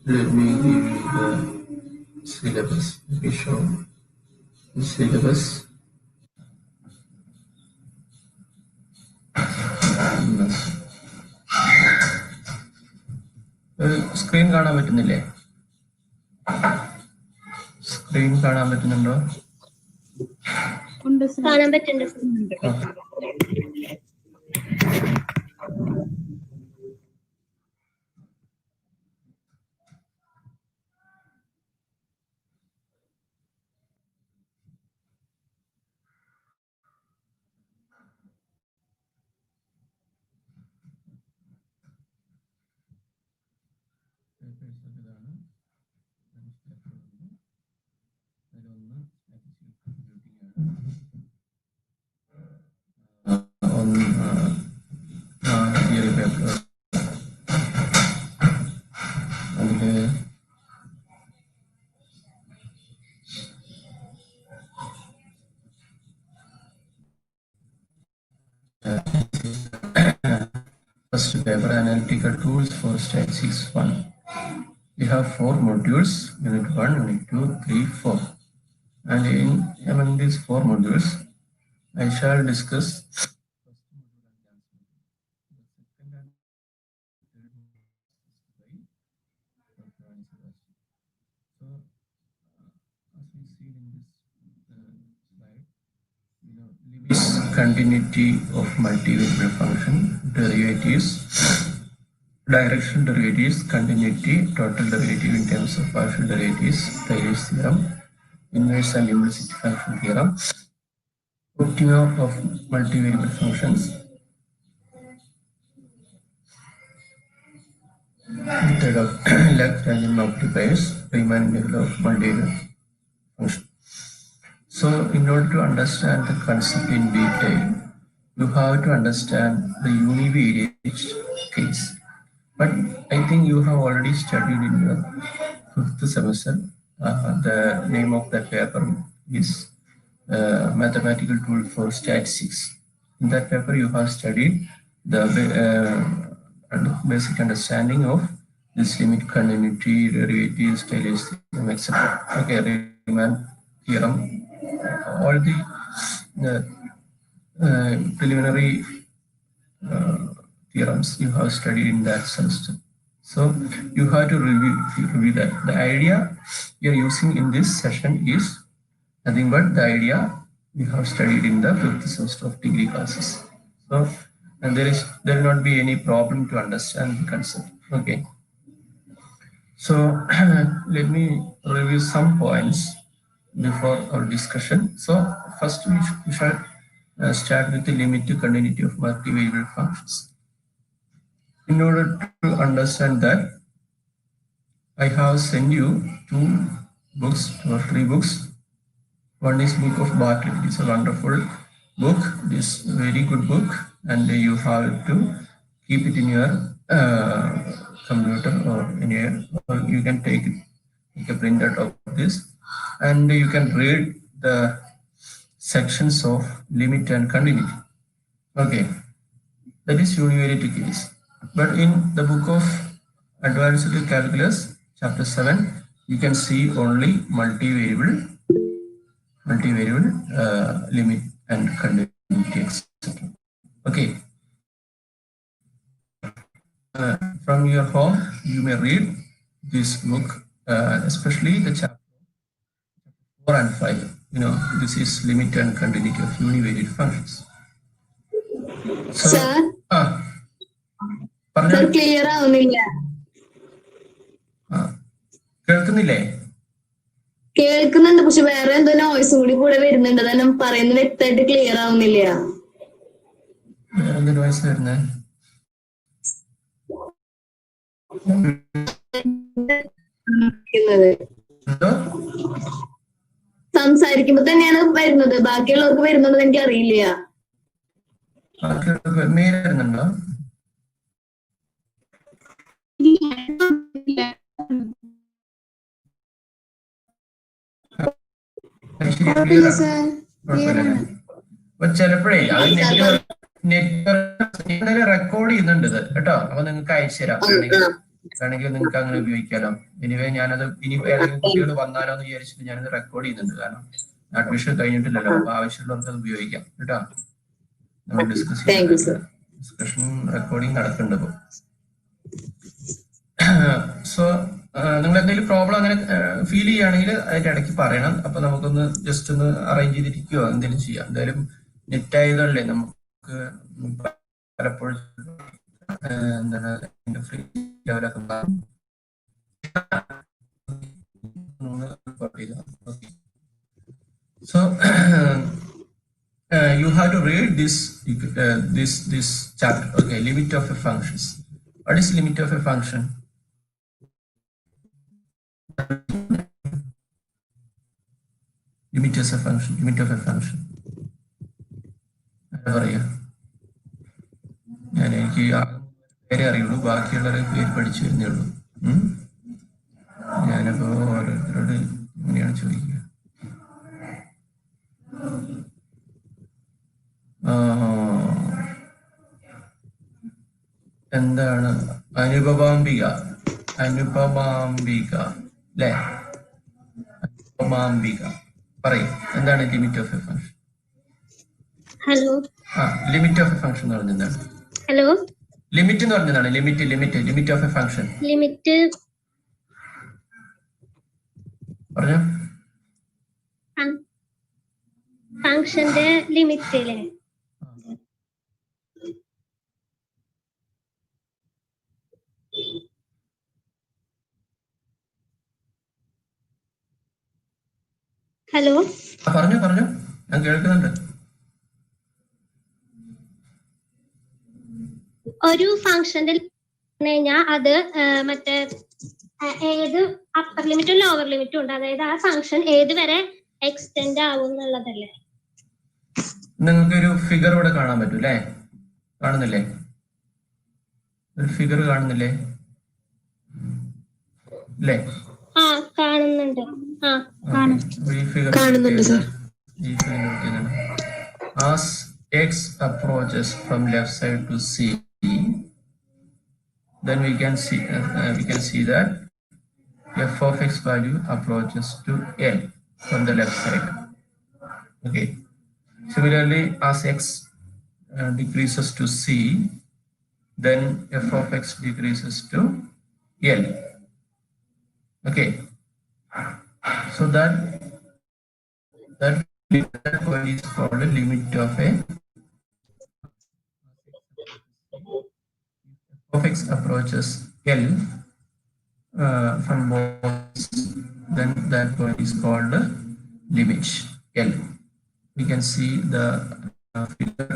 Let me give you the syllabus. Let me show the syllabus. Screen കാണാൻ പറ്റുന്നില്ലേ? Screen കാണാൻ പറ്റുന്നുണ്ടോ? കാണാൻ പറ്റുന്നുണ്ട്. First paper, Analytical Tools for Statistics 1. We have 4 modules, Unit 1, Unit 2, 3, 4. And among these 4 modules, I shall discuss continuity of multivariable function, derivatives, directional derivatives, continuity, total derivative in terms of partial derivatives, Taylor's theorem, inverse and implicit function theorem, optima of multivariable functions, method of Lagrange multipliers, Riemann integral of multivariable function. So, in order to understand the concept in detail, you have to understand the univariate case. But I think you have already studied in your 5th semester. The name of that paper is Mathematical Tool for Statistics. In that paper, you have studied the basic understanding of this limit, continuity, derivatives, Taylor's theorem, etc. Okay, Riemann theorem. All the preliminary theorems you have studied in that semester. So you have to review that. The idea we are using in this session is nothing but the idea we have studied in the 5th semester of degree classes. So and there will not be any problem to understand the concept. Okay. So let me review some points before our discussion. So first we shall start with the limit to continuity of multivariable functions. In order to understand that, I have sent you 2 books or 3 books. One is book of Bartlett. It's a wonderful book. This very good book, and you have to keep it in your computer or in your, or you can take a printout of this, and you can read the sections of limit and continuity. Okay, that is univariate case. But in the book of Advanced Calculus, chapter 7, you can see only multivariable limit and continuity, etc. Okay. From your home, you may read this book, especially the chapter 4 and 5. You know, this is limit and continuity of univariate functions. So, Sir, clear ആവുന്നില്ല. കേൾക്കുന്നില്ലേ? കേൾക്കുന്നുണ്ട്, പക്ഷെ വേറെ എന്തോ നോയ്സും കൂടെ വരുന്നുണ്ട്. അതാണ് പറയുന്നത് വ്യക്തമായിട്ട് ക്ലിയർ ആവുന്നില്ല. എന്ത് നോയ്സ് വരുന്നത്? സംസാരിക്കുമ്പോ തന്നെയാണ് വരുന്നത്, ബാക്കിയുള്ളവർക്ക് വരുന്നുണ്ടോ എനിക്ക് അറിയില്ല. വരുന്നുണ്ടോ? ചിലപ്പോഴേ അത് നെറ്റ് റെക്കോർഡ് ചെയ്യുന്നുണ്ട് ഇത് കേട്ടോ. അപ്പൊ നിങ്ങൾക്ക് അയച്ചു തരാം. വേണമെങ്കിൽ നിങ്ങൾക്ക് അങ്ങനെ ഉപയോഗിക്കാലോ. എനിവേ ഞാനത് ഇനി ഏതെങ്കിലും കുട്ടികൾ വന്നാലോ എന്ന് വിചാരിച്ചിട്ട് ഞാനത് റെക്കോർഡ് ചെയ്യുന്നുണ്ട്. കാരണം അഡ്മിഷൻ കഴിഞ്ഞിട്ടില്ലല്ലോ. അപ്പൊ ആവശ്യമുള്ളവർക്ക് അത് ഉപയോഗിക്കാം കേട്ടോ. നമ്മൾ ഡിസ്കസ് ഡിസ്കഷൻ റെക്കോർഡിംഗ് നടക്കുന്നുണ്ട് ഇപ്പൊ. സോ നിങ്ങൾ എന്തെങ്കിലും പ്രോബ്ലം അങ്ങനെ ഫീൽ ചെയ്യുകയാണെങ്കിൽ അതിന്റെ ഇടയ്ക്ക് പറയണം. അപ്പൊ നമുക്കൊന്ന് ജസ്റ്റ് ഒന്ന് അറേഞ്ച് ചെയ്തിരിക്കുകയോ എന്തെങ്കിലും ചെയ്യാം. എന്തായാലും നെറ്റ് ആയതല്ലേ നമുക്ക് പലപ്പോഴും എന്താണ് ഫ്രീ ലെവലൊക്കെ ഉണ്ടാകും. So you have to read this chapter. Okay, limit of a functions. What is limit of a function? Limit is a function. Limit of a function. ഞാൻ എനിക്ക് പേരെ അറിയുള്ളൂ, ബാക്കിയുള്ളവരെ പേര് പഠിച്ചു വരുന്നേ ഉള്ളൂ. ഞാനപ്പോ ഓരോരുത്തരോട് ഇങ്ങനെയാണ് ചോദിക്കുക. എന്താണ് അനുപമാംബിക? അനുപമാംബിക അല്ലേ? അനുപമാംബിക പറയും എന്താണ് limit of A function? Hello. Limit of A function എന്ന് പറഞ്ഞാൽ എന്താണ്? ഹലോ. ലിമിറ്റ് എന്ന് പറഞ്ഞതാണ്. Limit of A function. Limit പറഞ്ഞോ. ഫംഗ്ഷന്റെ ലിമിറ്റ് അല്ലേ? ഹലോ. പറഞ്ഞോ ഞാൻ കേൾക്കുന്നുണ്ട്. ഒരു ഫംഗ്ഷന്റെ കഴിഞ്ഞാൽ അത് മറ്റേ ഏത് അപ്പർ ലിമിറ്റും ലോവർ ലിമിറ്റും ഉണ്ട്. അതായത് ആ ഫംഗ്ഷൻ ഏത് വരെ എക്സ്റ്റെൻഡ് ആവും എന്നുള്ളതല്ലേ? നിങ്ങൾക്ക് ഒരു ഫിഗർ ഇവിടെ കാണാൻ പറ്റും അല്ലേ? കാണുന്നില്ലേ? ഒരു ഫിഗർ കാണുന്നില്ലേ? അല്ലേ? കാണുന്നുണ്ട്. കാണുന്നുണ്ട് sir. As x approaches from left side to C, then we can see that f of x value approaches to L from the left side. Okay. Similarly, as x decreases to C, then f of x decreases to L. Okay. So that one is called a limit of a f of x approaches L from both, then that one is called a limit L. We can see the figure.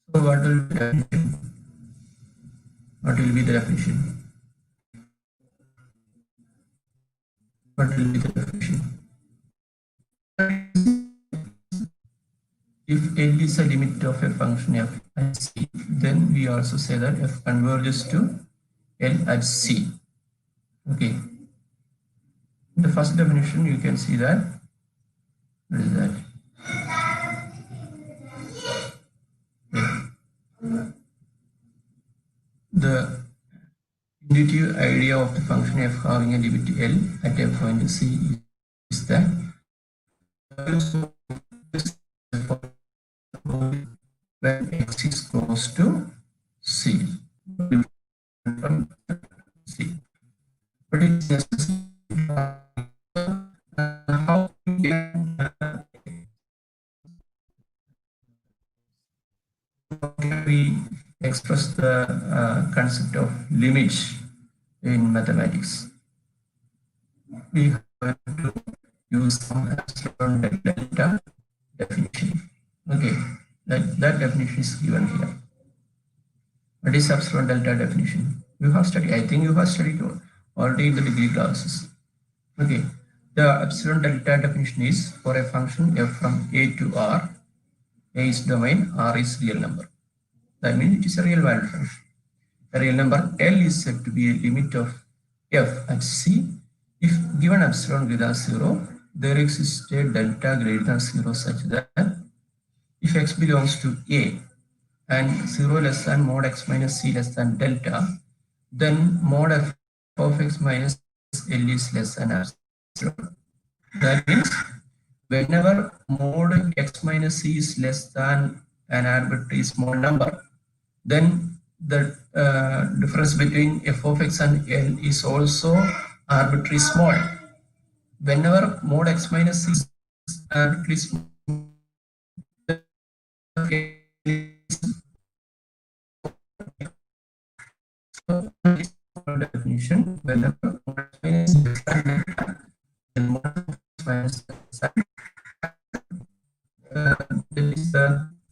So what will be the definition? What will be the definition? What will be the definition? If L is a limit of a function f at C, then we also say that f converges to L at C. Okay. In the first definition, you can see that. What is that? The intuitive idea of the function f having a limit L at a point C is that when x is close to C, from C, but it's necessary how we express the concept of limits in mathematics. We have to use some epsilon delta definition. Okay, that definition is given here. What is epsilon delta definition? You have studied. I think you have studied already in the degree classes. Okay, the epsilon delta definition is for a function f from A to R. A is domain, R is real number. That means it is a real valued function. A real number L is said to be a limit of f at C if given epsilon greater than 0, there exists a delta greater than 0 such that if x belongs to A and 0 less than mod x minus c less than delta, then mod f of x minus L is less than epsilon. That means whenever mod x minus c is less than an arbitrary small number, then the difference between f of x and L is also arbitrary small. Whenever mod x minus c is arbitrary small, so this definition, whenever mod x minus c is less than delta, then mod x minus that is the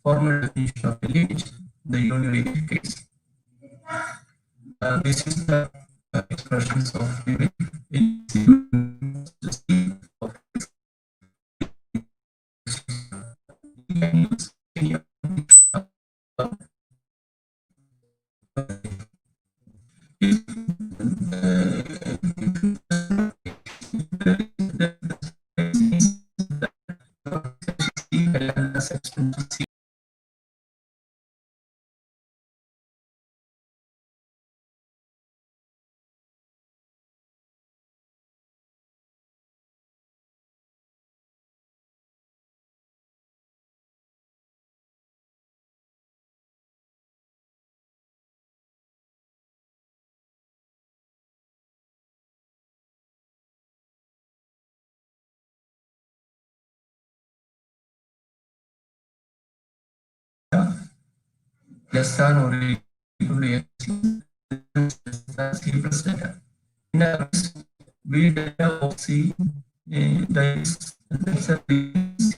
formal definition of a limit, the univariate case. This is the expressions of limit in of you can use any of less than or equal to x c plus delta. In other words, v delta of c that is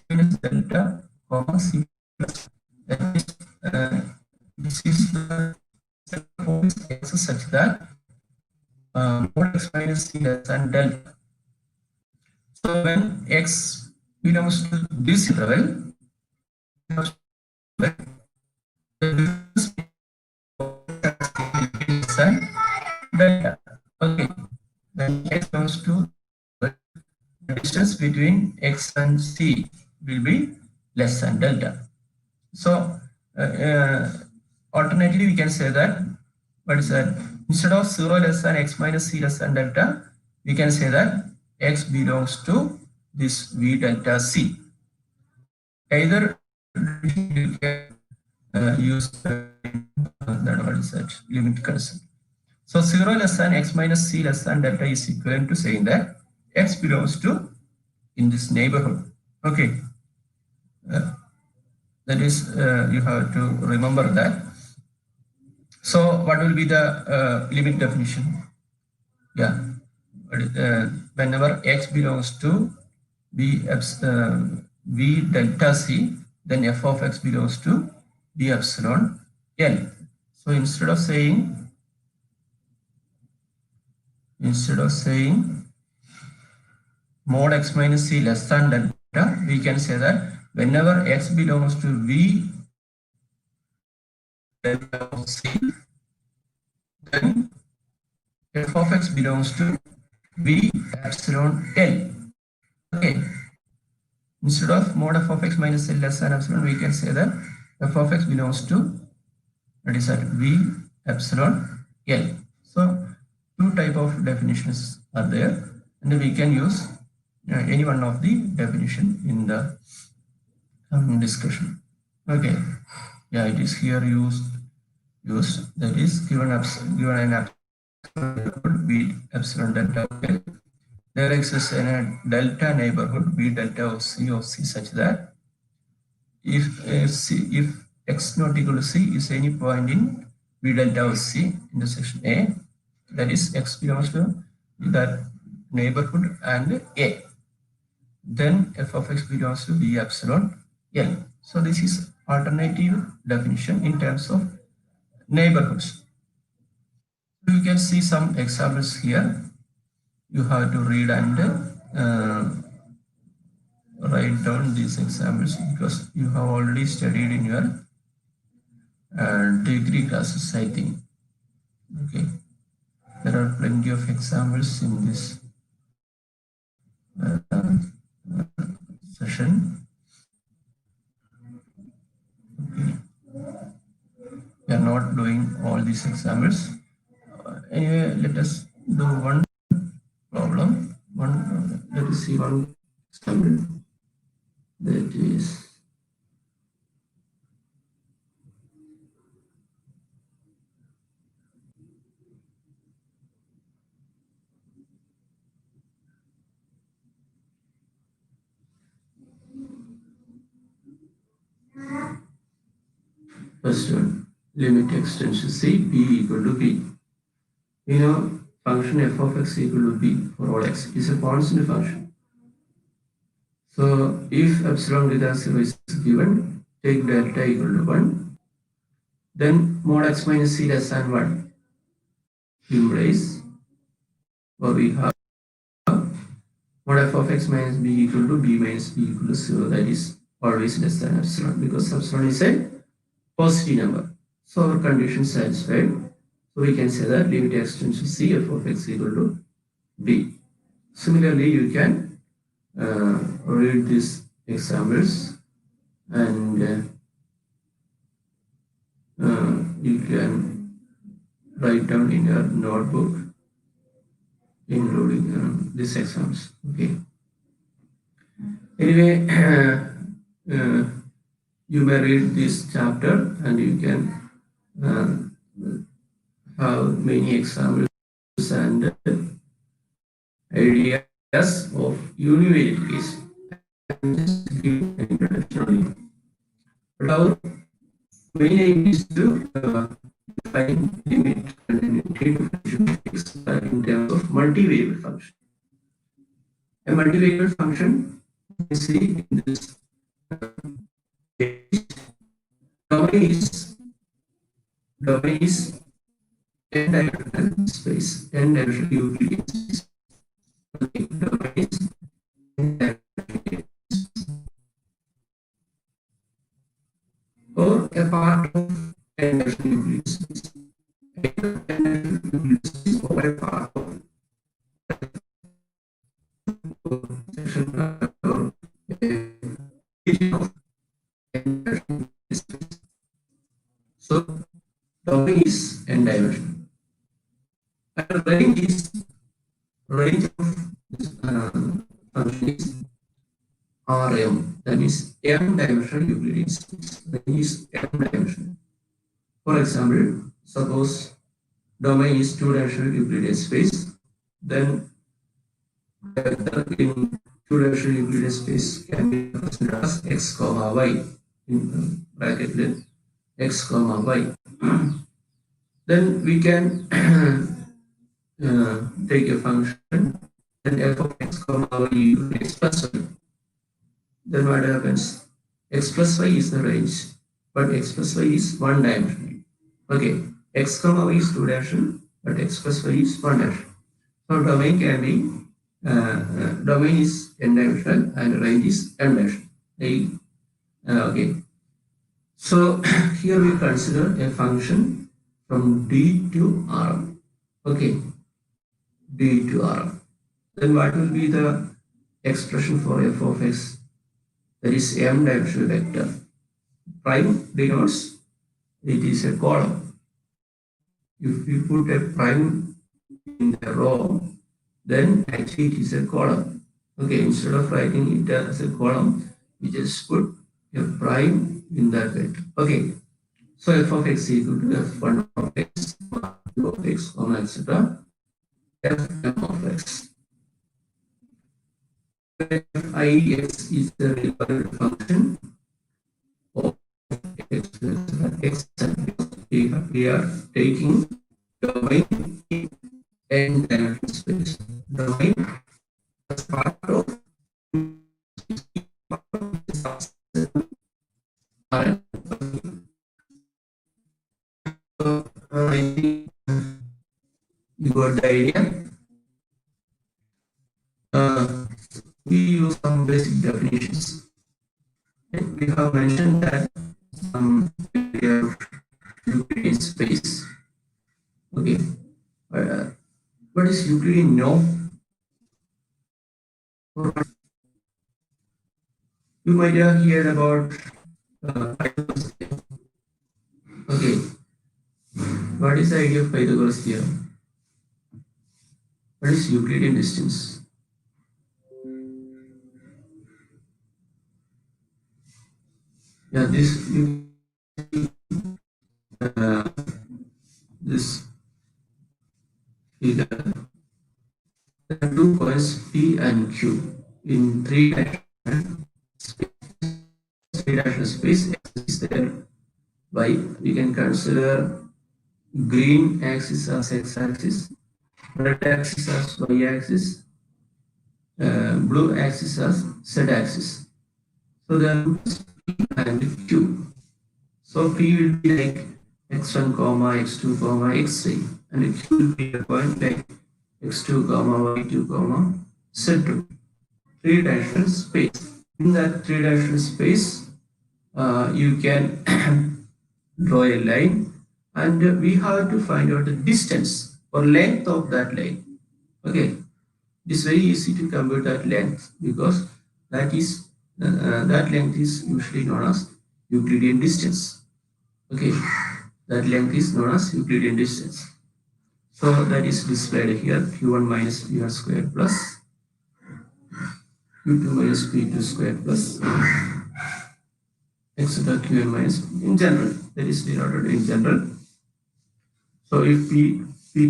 minus delta comma c plus. That is, this is the x such that mod x minus c less than delta. So when x belongs to this interval, the difference between delta. Okay, then x belongs to the distance between x and c will be less than delta. So alternately, we can say that what is that? Instead of 0 less than x minus c less than delta, we can say that x belongs to this v delta c. Either you can use that what is that limit concept. So 0 less than x minus c less than delta is equivalent to saying that x belongs to in this neighborhood. Okay, that is you have to remember that. So what will be the limit definition? Yeah, whenever x belongs to v delta c, then f of x belongs to b epsilon L. So instead of saying mod x minus c less than delta, we can say that whenever x belongs to v delta of c, then f of x belongs to v epsilon L. Okay. Instead of mod f of x minus L less than epsilon, we can say that f of x belongs to, that is at v epsilon L. So two type of definitions are there, and we can use any one of the definition in the discussion. Okay, yeah, it is here used. That is given an epsilon v epsilon delta L. There exists a delta neighborhood v delta of c such that if x not equal to c is any point in v delta of c intersection A, that is x belongs to that neighborhood and A, then f of x belongs to v epsilon L. So this is alternative definition in terms of neighborhoods. You can see some examples here. You have to read and write down these examples because you have already studied in your degree classes, I think. Okay, there are plenty of examples in this session. We are not doing all these examples. Anyway, let us do one problem. Let us see one example. That is first one. Limit extends to C, B equal to B. We know function f of x equal to b for all x is a constant function. So if epsilon greater than 0 is given, take delta equal to 1. Then mod x minus c less than 1 implies, or we have mod f of x minus b equal to b minus b equal to 0. That is always less than epsilon, because epsilon is a positive number. So our condition is satisfied. So we can say that limit extends to c f of x equal to b. Similarly, you can read these examples, and you can write down in your notebook including these exams. Okay. Anyway, you may read this chapter and you can have many examples and ideas of univariate introduction. But our main aim is to define limit continuity differential in terms of multivariable function. A multivariable function you see in this domain is n-dimensional space, n-dimensional Euclidean space. Domain is n-dimensional or a part of n-dimensional Euclidean space. N-dimensional Euclidean space or a part of section or region of n-dimensional space. So domain is n-dimensional. And range of function is Rm, that is m-dimensional Euclidean space. Range is m-dimensional. For example, suppose domain is two-dimensional Euclidean space, then vector in two-dimensional Euclidean space can be represented as x comma y in bracket then x comma y. Then we can take a function and f of x comma y equal to x plus y. Then what happens? X plus y is the range, but x plus y is one dimensional. Okay, x comma y is two dimensional, but x plus y is one dimensional. So domain can be domain is n dimensional and range is m dimensional. Okay. So here we consider a function from D to Rm. Okay, D to Rm. Then what will be the expression for f of x? That is m-dimensional vector. Prime denotes it is a column. If we put a prime in the row, then actually it is a column. Okay, instead of writing it as a column, we just put a prime in that vector. Okay, so f of x equal to f1 of x, f2 of x, comma, etc. fm of x. Ix is the required function of x, we are taking domain in n-dimensional space. Domain as part of I think you got the idea. We use some basic definitions. We have mentioned that some area of Euclidean space. Okay, what is Euclidean? No, You might have heard about Pythagoras theorem. Okay, what is the idea of Pythagoras theorem? What is Euclidean distance? Yeah, uh, this figure. There are two coins P and Q in three-dimensional space. X is there. Y we can consider green axis as x-axis, red axis as y-axis, blue axis as z-axis. So there are P and Q. So P will be like x1 comma x2 comma x3, and Q will be a point like x2 comma y2 comma z2. Three-dimensional space. In that three-dimensional space, you can draw a line, and we have to find out the distance or length of that line. Okay, it is very easy to compute that length because that length is usually known as Euclidean distance. Okay, that length is known as Euclidean distance. So that is displayed here: q1 minus p1 square plus q2 minus p2 square plus etc. qn minus in general. That is denoted in general. So if P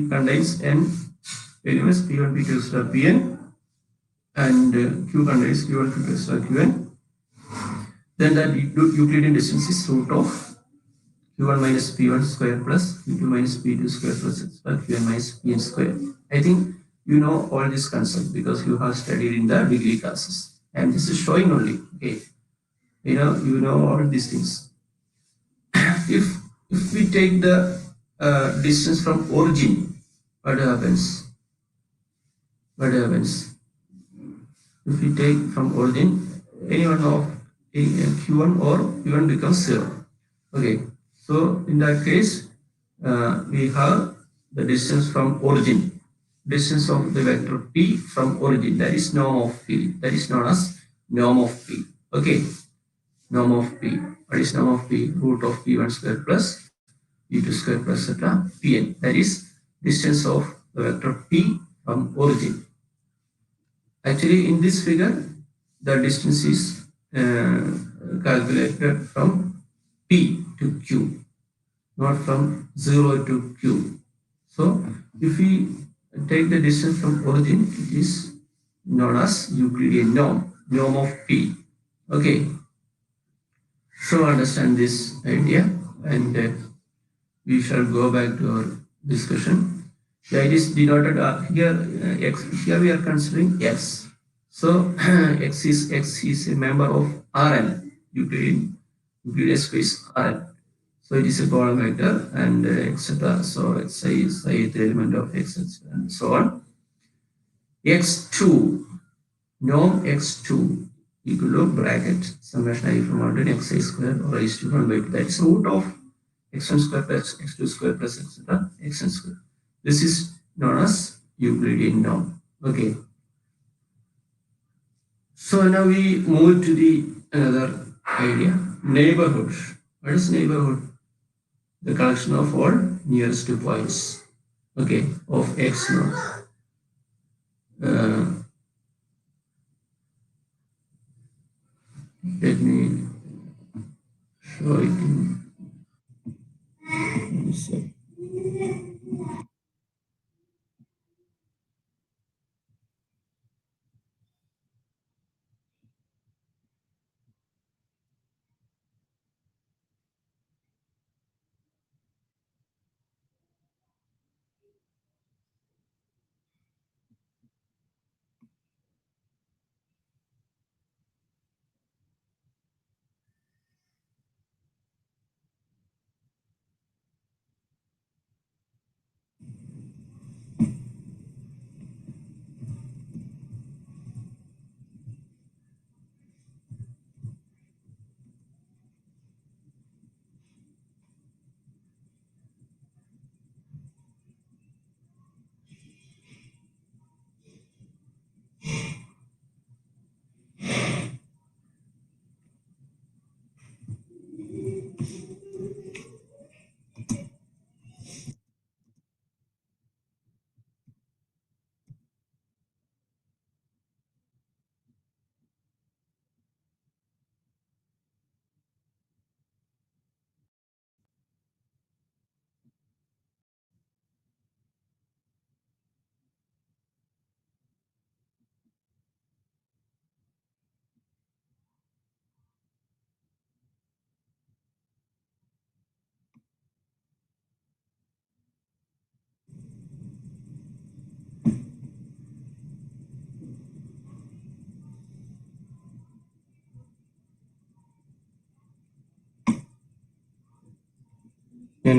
contains n elements P1, P2, etc. Pn, and Q contains Q1, Q2, etc. Qn, then the Euclidean distance is root of Q1 minus P1 square plus Q2 minus P2 square plus etc. Qn minus Pn square. I think you know all this concept because you have studied in the degree classes. And this is showing only. Okay, you know all these things. If we take the distance from origin, what happens? What happens? If we take from origin, any one of q1 or q1 becomes 0. Okay, so in that case, we have the distance from origin, distance of the vector p from origin, that is norm of p, that is known as norm of p. Okay, norm of p. What is norm of p? Root of p1 square plus p2 square plus etc. pn, that is distance of the vector p from origin. Actually, in this figure, the distance is calculated from P to Q, not from 0 to Q. So, if we take the distance from origin, it is known as Euclidean norm, norm of P. Okay, so understand this idea, and we shall go back to our discussion. Yeah, it is denoted here. X. Here we are considering x. So x is a member of Rn, Euclidean space Rn. So it is a column vector and etc. So xi is the ith element of x and so on. x2, norm x2 equal to bracket summation I from 1 to xi square or raised to 1 by 2. That is root of x1 square plus x2 square plus etc. xn square. This is known as Euclidean norm. Okay. So now we move to the another idea, neighborhood. What is neighborhood? The collection of all nearest points. Okay, of x naught. Let me show it in this.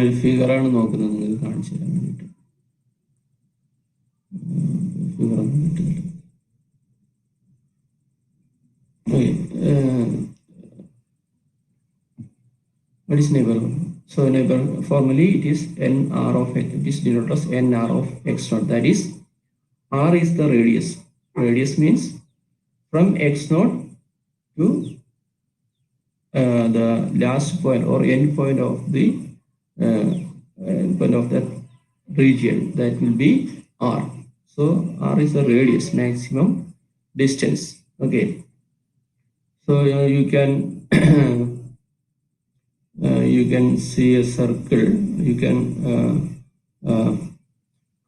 ഞാനൊരു ഫിഗറാണ് നോക്കുന്നത് നിങ്ങൾക്ക് കാണിച്ചു തരാൻ വേണ്ടിയിട്ട്. ഫിഗറൊന്നും കിട്ടുന്നില്ല. What is neighborhood? So neighbor formally it is NR of x. It is denoted as NR of x naught. That is, R is the radius. Radius means from x naught to the last point or end point of the end point of that region. That will be R. So R is the radius, maximum distance. Okay. So you can you can see a circle. You can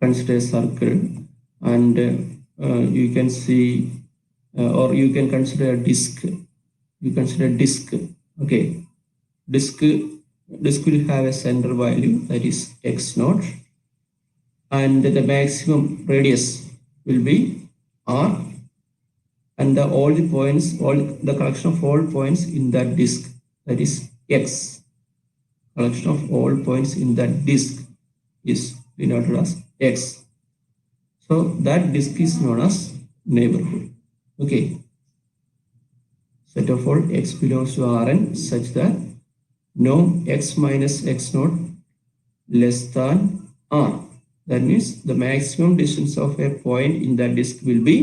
consider a circle, and you can see or you can consider a disk. You consider disk. Okay, disk will have a center value, that is x naught, and the maximum radius will be R, and all the points, all the collection of all points in that disk, that is x. Collection of all points in that disk is denoted as x. So that disk is known as neighborhood. Okay. Set of all x belongs to Rn such that norm x minus x naught less than R. That means the maximum distance of a point in that disk will be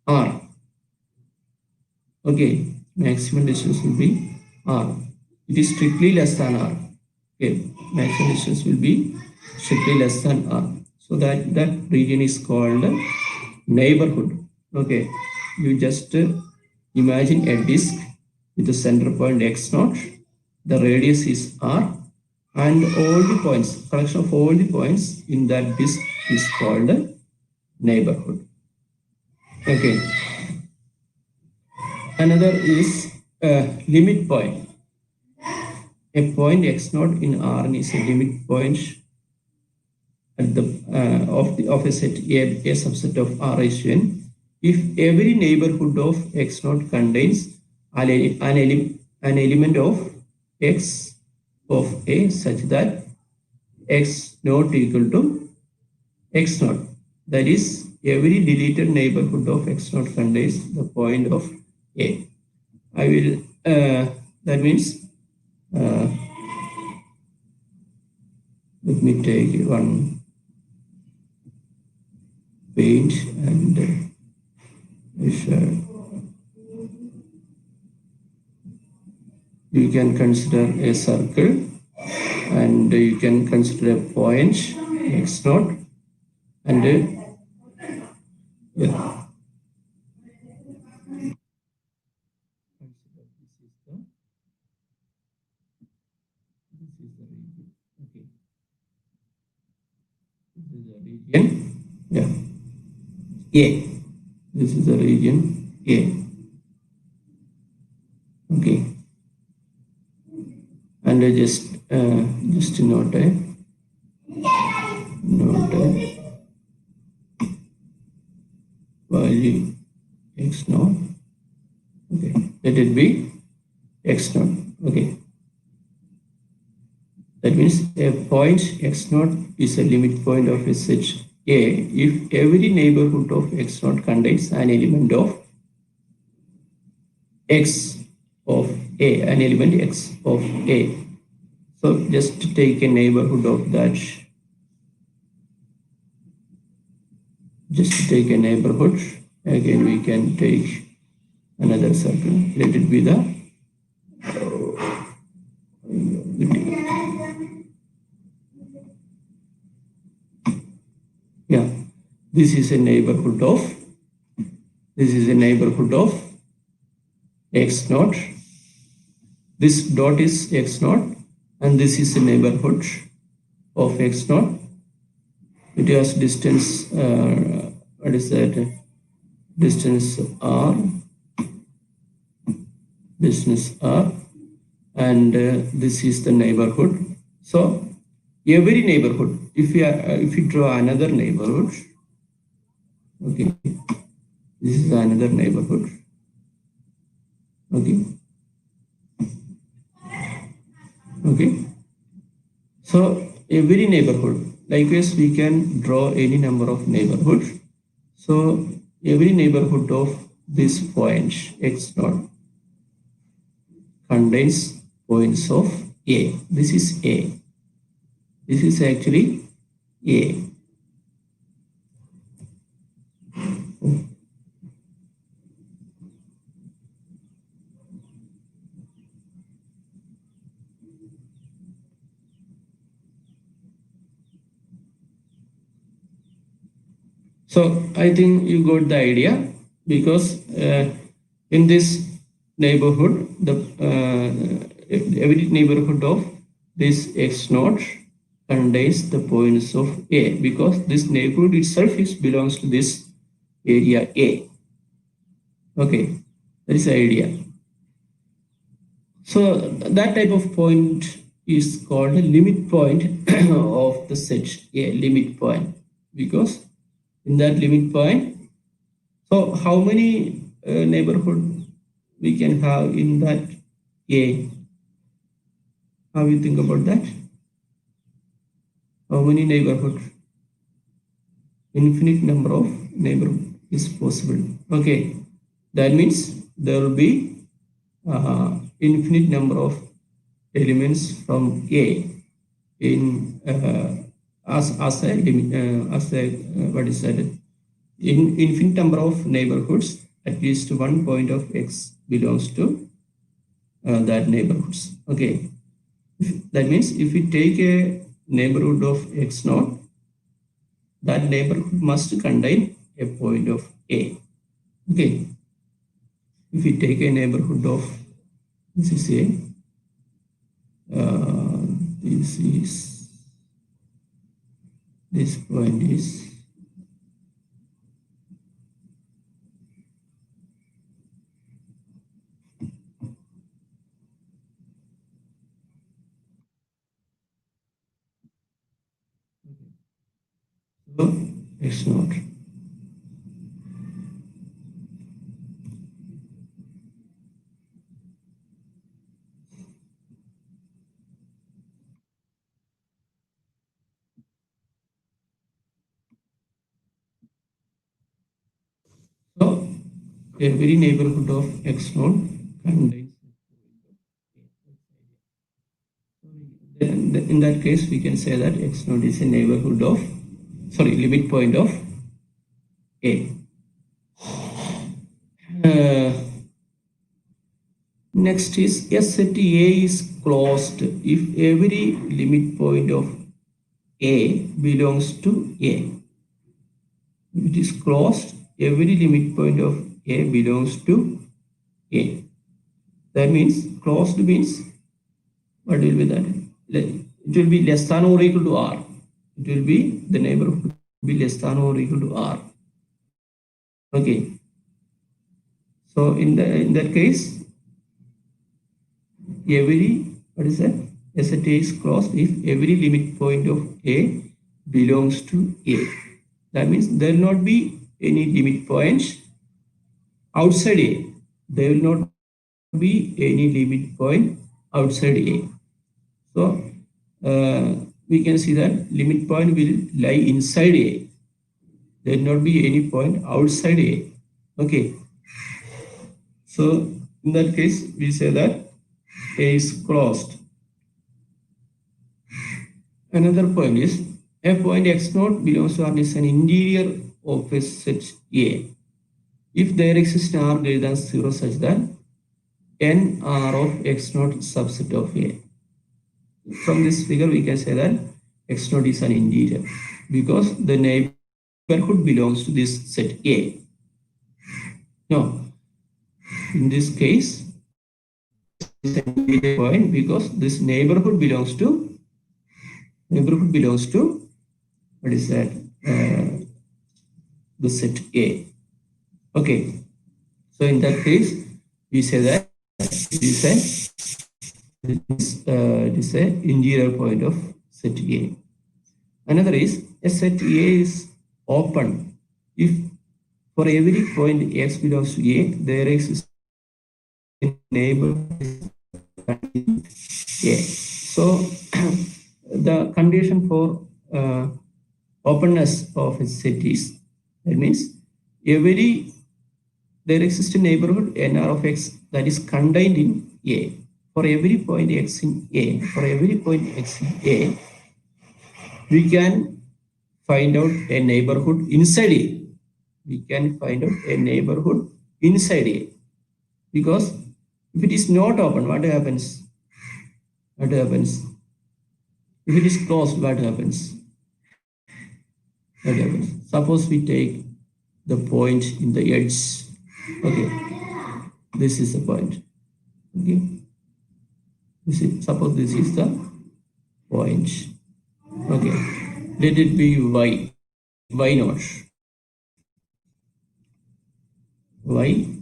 R. Okay, maximum distance will be R. It is strictly less than R. Okay, maximum distance will be strictly less than R. So that region is called neighborhood. Okay, you just imagine a disk with the center point x naught, the radius is R, and all the points, collection of all the points in that disk is called neighborhood. Okay. Another is limit point. A point x naught in Rn is a limit point at the of a set a subset of R is n if every neighborhood of x naught contains an element of x of a such that x naught equal to x naught. That is, every deleted neighborhood of x naught contains the point of a. I will, that means, let me take one paint and you can consider a circle and you can consider a point x naught and yeah. Yeah, A. This is the region A. Okay, and I just note a value x naught. Okay, let it be x naught. Okay, that means a point x naught is a limit point of a set A if every neighborhood of x naught contains an element of x of A, an element x of A. So just take a neighborhood of that. Just take a neighborhood. Again, we can take another circle. Let it be the yeah. This is a neighborhood of x naught. This dot is x naught, and this is a neighborhood of x naught. It has distance. What is that? Distance R. Distance R, and this is the neighborhood. So every neighborhood, if you draw another neighborhood, okay, this is another neighborhood. Okay. So every neighborhood, likewise we can draw any number of neighborhoods. So every neighborhood of this point x0 contains points of A. This is A. This is actually A. So I think you got the idea, because in this neighborhood, the every neighborhood of this x0 contains the points of A, because this neighborhood itself belongs to this area A. Okay, that is the idea. So that type of point is called a limit point of the set A, limit point, because in that limit point, so how many neighborhood we can have in that A? How you think about that? How many neighborhood? Infinite number of neighborhood is possible. Okay, that means there will be infinite number of elements from A in as a what is that? In infinite number of neighborhoods, at least one point of x belongs to that neighborhoods. Okay, that means if we take a neighborhood of x0, that neighborhood must contain a point of A. Okay, if we take a neighborhood of, this is A, this point is so x0. So every neighborhood of x0 contains, in that case we can say that x0 is a neighborhood of, sorry, limit point of A. Next is a set A is closed if every limit point of A belongs to A. If it is closed, every limit point of A belongs to A. That means closed means, what will be that? It will be less than or equal to R. It will be, the neighborhood will be less than or equal to R. Okay. So in that case, every, what is that? A set A is closed if every limit point of A belongs to A. That means there will not be any limit points outside A. There will not be any limit point outside A. So we can see that limit point will lie inside A. There will not be any point outside A. Okay. So in that case, we say that A is closed. Another point is, a point x0 belongs to R is an interior of a set A if there exists an R greater than 0 such that n R of x0 subset of A. From this figure, we can say that x0 is an interior because the neighborhood belongs to this set A. No, in this case, it's an interior point because this neighborhood belongs to what is that? The set A. Okay, so in that case, we say that it is a interior point of set A. Another is, a set A is open if for every point x belongs to A, there exists a neighbor A. So the condition for openness of a set is, that means there exists a neighborhood nr of x that is contained in A. For every point x in A, we can find out a neighborhood inside A. Because if it is not open, what happens? If it is closed, what happens? Suppose we take the point in the edge. Okay, this is the point. Okay, suppose this is the point. Okay, let it be y naught. y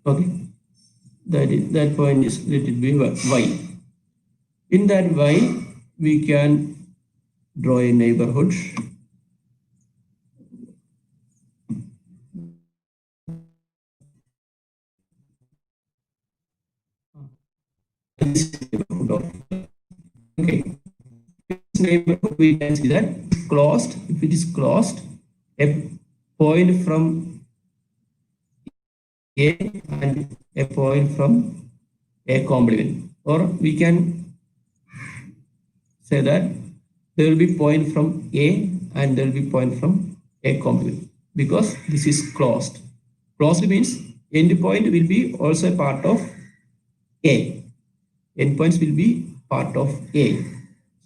okay, that point is, let it be y. In that y, we can draw a neighborhood. Okay, this neighborhood we can see that closed. If it is closed, a point from A and a point from A complement, or we can say that there will be point from A and there will be point from A complement, because this is closed. Closed means endpoint will be also a part of A. Endpoints will be part of A.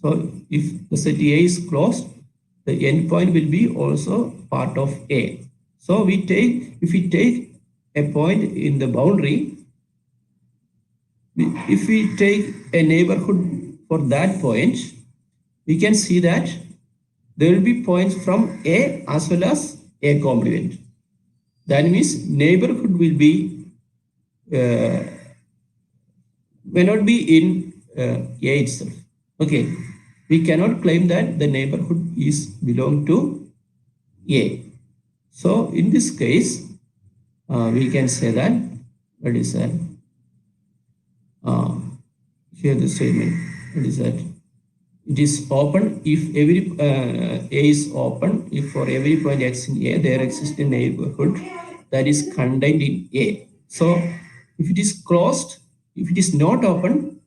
So if the set A is closed, the endpoint will be also part of A. So if we take a point in the boundary, if we take a neighborhood for that point, we can see that there will be points from A as well as A complement. That means neighborhood will be may not be in A itself. Okay, we cannot claim that the neighborhood is belong to A. So in this case, we can say that, what is that? Here the statement, what is that? It is open if every A is open, if for every point x in A there exists a neighborhood that is contained in A. So if it is closed, if it is not open,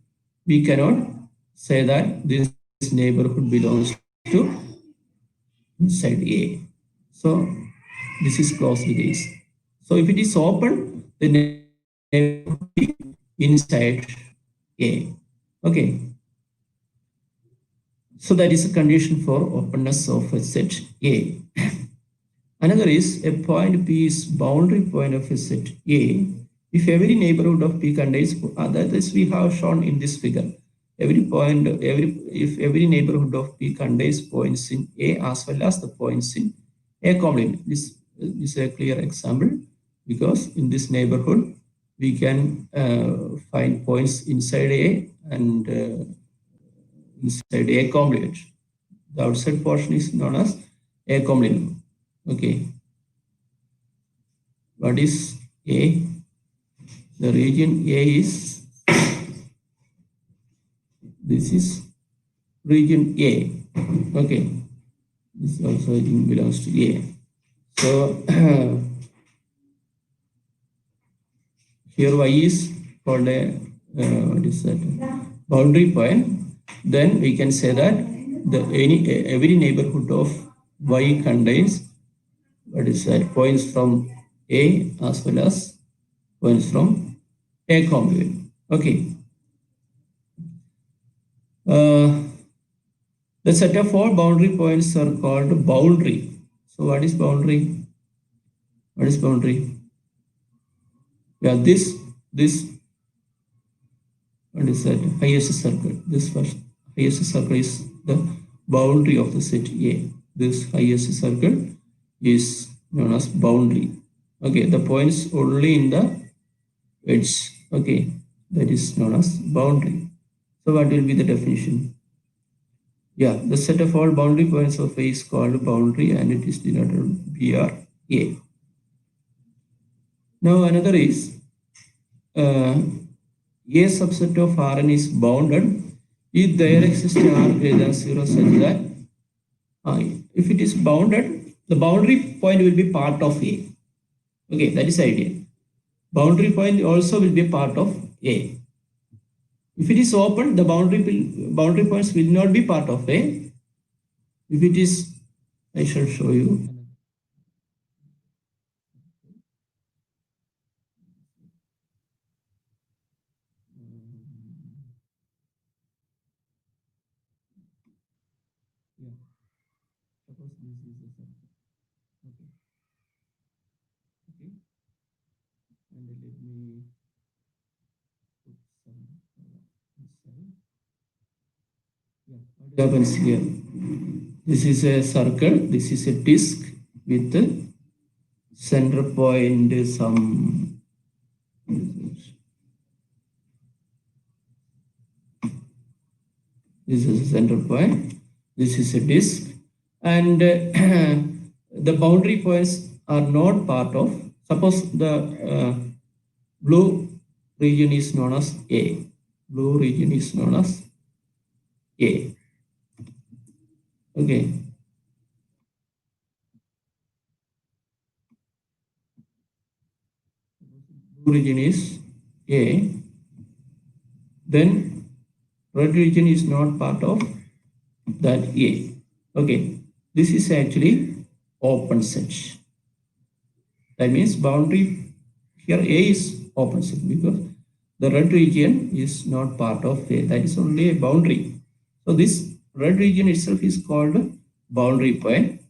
we cannot say that this neighborhood belongs to inside A. So this is closed case. So if it is open, the neighborhood will be inside A. Okay. So that is a condition for openness of a set A. Another is a point P is boundary point of a set A. If every neighborhood of P contains, that is we have shown in this figure. If every neighborhood of P contains points in A as well as the points in A complement. This is a clear example, because in this neighborhood we can find points inside A and inside A complement. The outside portion is known as A complement. Okay. What is A? The region A is, this is region A. Okay. This also belongs to A. So here Y is called a what is that? Boundary point. Then we can say that every neighborhood of Y contains, what is that, points from A as well as points from A complement. Okay. The set of all boundary points are called boundary. So what is boundary? What is boundary? Yeah, this what is that? Highest circle. This first highest circle is the boundary of the set A. This highest circle is known as boundary. Okay, the points only in the edge. Okay, that is known as boundary. So what will be the definition? Yeah, the set of all boundary points of A is called boundary, and it is denoted BR A. Now another is A subset of Rn is bounded if there exists R greater than 0 such that if it is bounded, the boundary point will be part of A. Okay, that is the idea. Boundary point also will be a part of A. If it is open, the boundary points will not be part of A. If it is, I shall show you. Yeah. Suppose this is the circle. Okay. Okay. And let me put some inside. Yeah. What happens here? This is a circle. This is a disc with the center point some. This is a center point. This is a disc, and the boundary points are not part of. Suppose the blue region is known as A. Blue region is known as A. Okay. Blue region is A. Then red region is not part of that A. Okay. This is actually open set. That means boundary here A is open set because the red region is not part of A. That is only a boundary. So this red region itself is called boundary point.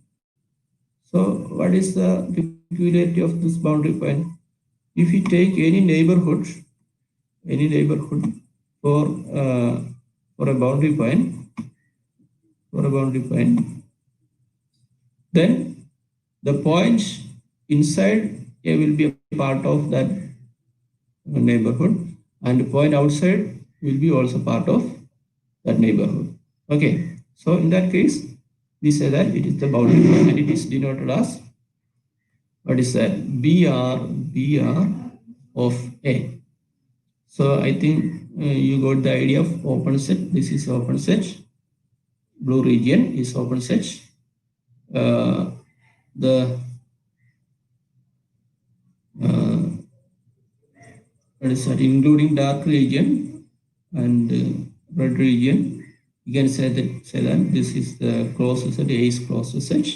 So what is the peculiarity of this boundary point? If you take any neighborhood for a boundary point, then the points inside A will be a part of that neighborhood, and the point outside will be also part of that neighborhood. Okay, so in that case, we say that it is the boundary point, and it is denoted as what is that? BR of A. So I think you got the idea of open set. This is open set. Blue region is open set. What is that? Including dark region and red region, you can say that this is the closest set. A is closest set.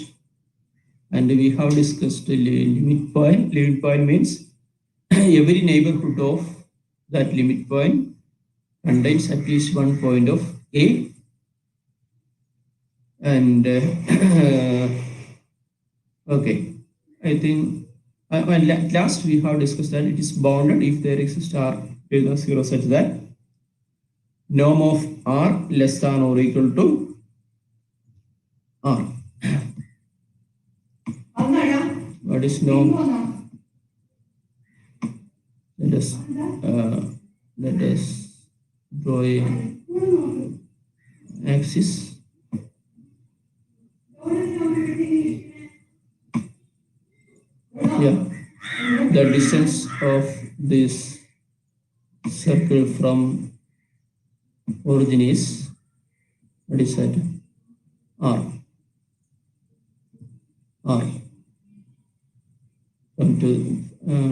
And we have discussed the limit point. Limit point means every neighborhood of that limit point contains at least one point of A. And okay, I think last we have discussed that it is bounded if there exists R greater than 0 such that norm of R less than or equal to R. What is norm? Let us draw a axis. Yeah, the distance of this circle from origin is, what is that? R.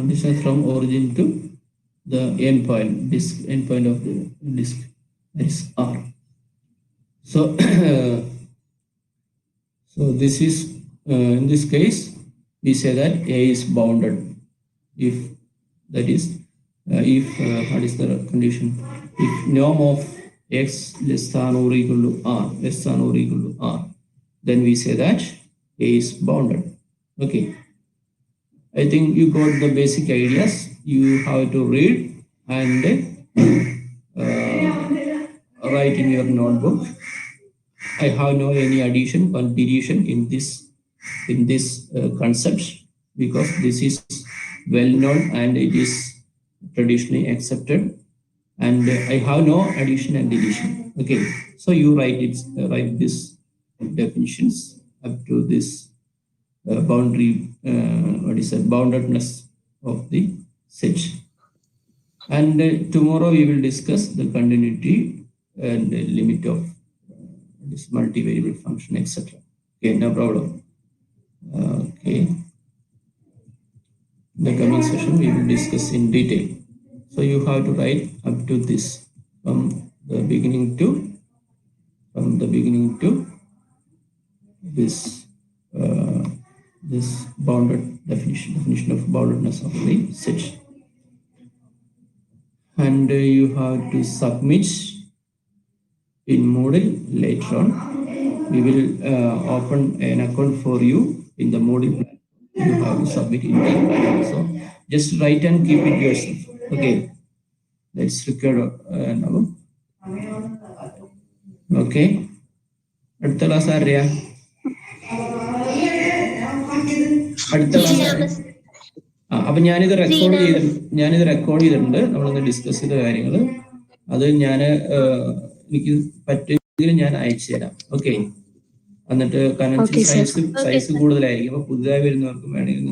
Distance from origin to the end point, end point of the disk, that is R. So, so this is in this case we say that A is bounded if that is if what is the condition? If norm of x less than or equal to R, then we say that A is bounded. Okay. I think you got the basic ideas. You have to read and write in your notebook. I have no any addition or deletion in this concept because this is well known and it is traditionally accepted, and I have no addition and deletion. Okay, so you write this definitions up to this boundary, what is the boundedness of the set. And tomorrow we will discuss the continuity and the limit of this multivariable function, etc. Okay, no problem. Okay. The coming session we will discuss in detail. So you have to write up to this from the beginning to this this bounded definition of boundedness of the set. And you have to submit in Moodle later on. We will open an account for you in the Moodle platform. You have to submit in the platform. So just write and keep it yourself. Okay. Let's record now. Okay. അടുത്ത class ആരെയാ? അടുത്ത class അപ്പൊ ഞാനിത് record ചെയ്തിട്ടുണ്ട്. നമ്മളൊന്ന് discuss ചെയ്ത കാര്യങ്ങൾ അത് ഞാൻ എനിക്ക് പറ്റുമെങ്കിൽ ഞാൻ അയച്ചു തരാം. ഓക്കെ. എന്നിട്ട് കാരണം സൈസ് കൂടുതലായിരിക്കും. അപ്പൊ പുതുതായി വരുന്നവർക്കും വേണമെങ്കിൽ